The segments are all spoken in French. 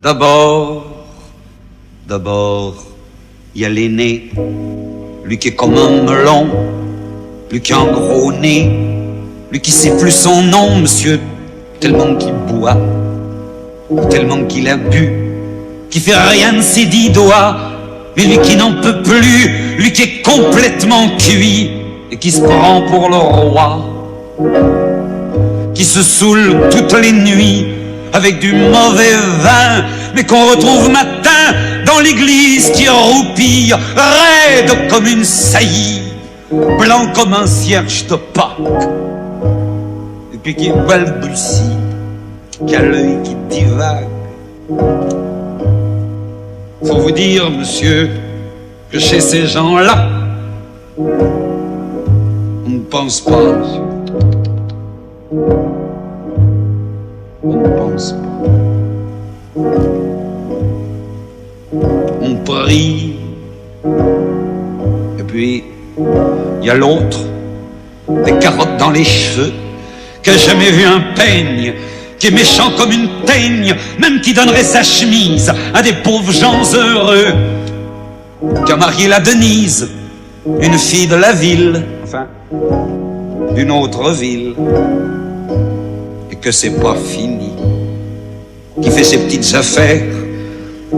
D'abord, il y a l'aîné, lui qui est comme un melon, lui qui a un gros nez, lui qui sait plus son nom, monsieur, tellement qu'il boit, tellement qu'il a bu, qui fait rien de ses 10 doigts, mais lui qui n'en peut plus, lui qui est complètement cuit et qui se prend pour le roi, qui se saoule toutes les nuits avec du mauvais vin, mais qu'on retrouve matin dans l'église qui roupille, raide comme une saillie, blanc comme un cierge de Pâques, et puis qui balbutie, qui a l'œil qui divague. Faut vous dire, monsieur, que chez ces gens-là, on ne pense pas, monsieur. On ne pense pas. On prie. Et puis, il y a l'autre, des carottes dans les cheveux, qui a jamais vu un peigne, qui est méchant comme une teigne, même qui donnerait sa chemise à des pauvres gens heureux, qui a marié la Denise, une fille de la ville, enfin, d'une autre ville, et que c'est pas fini, qui fait ses petites affaires,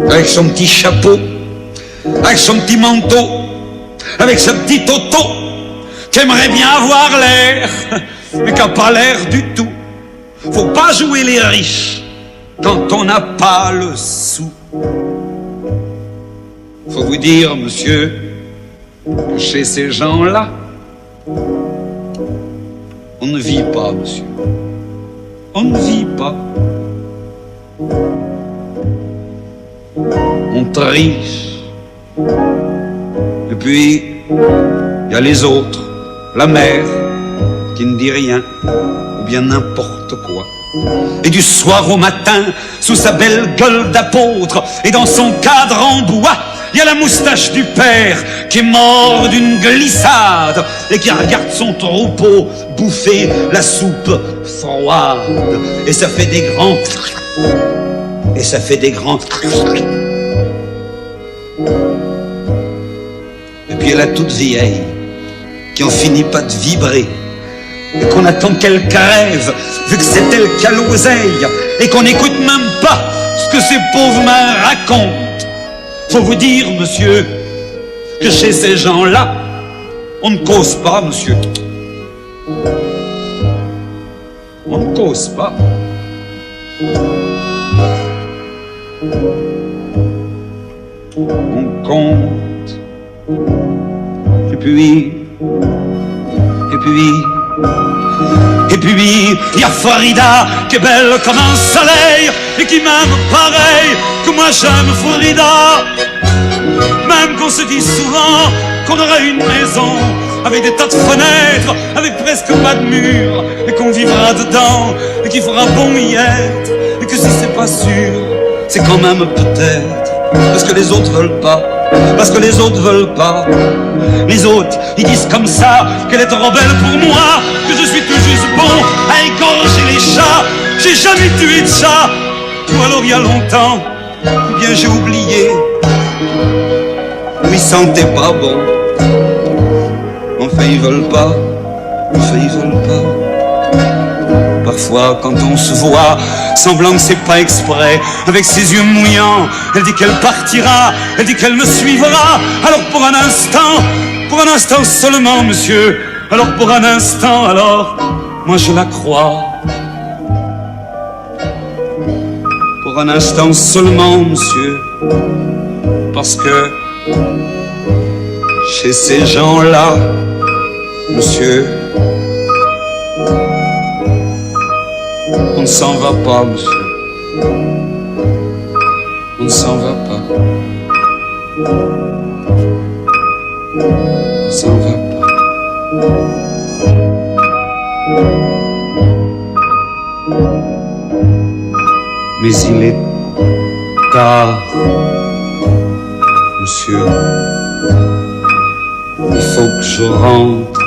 avec son petit chapeau, avec son petit manteau, avec sa petite auto, qui aimerait bien avoir l'air, mais qui n'a pas l'air du tout. Faut pas jouer les riches quand on n'a pas le sou. Faut vous dire, monsieur, que chez ces gens-là, on ne vit pas, monsieur. On ne vit pas. On triche. Et puis, il y a les autres, la mère, qui ne dit rien, ou bien n'importe quoi. Et du soir au matin, sous sa belle gueule d'apôtre, et dans son cadre en bois, il y a la moustache du père qui est mort d'une glissade et qui regarde son troupeau bouffer la soupe froide. Et ça fait des grands... Et ça fait des grands... Et puis il y a la toute vieille qui en finit pas de vibrer et qu'on attend qu'elle crève vu que c'est elle qui a l'oseille et qu'on n'écoute même pas ce que ces pauvres mains racontent. Faut vous dire, monsieur, que chez ces gens-là, on ne cause pas, monsieur. On ne cause pas. On compte. Et puis, il y a Farida qui est belle comme un soleil et qui m'aime pareil que moi j'aime Farida. Même qu'on se dit souvent qu'on aurait une maison avec des tas de fenêtres, avec presque pas de murs, et qu'on vivra dedans et qu'il fera bon y être, et que si c'est pas sûr, c'est quand même peut-être parce que les autres veulent pas. Parce que les autres veulent pas. Les autres, ils disent comme ça qu'elle est trop belle pour moi, que je suis tout juste bon à égorger les chats. J'ai jamais tué de chat, ou alors il y a longtemps, ou bien j'ai oublié. Ils sentaient pas bon. Enfin ils veulent pas. Enfin ils veulent pas. Parfois, quand on se voit, semblant que c'est pas exprès, avec ses yeux mouillants, elle dit qu'elle partira, elle dit qu'elle me suivra. Alors pour un instant seulement, monsieur, alors pour un instant, alors, moi je la crois. Pour un instant seulement, monsieur, parce que chez ces gens-là, monsieur, on ne s'en va pas, monsieur. On ne s'en va pas. On ne s'en va pas. Mais il est tard, monsieur. Il faut que je rentre.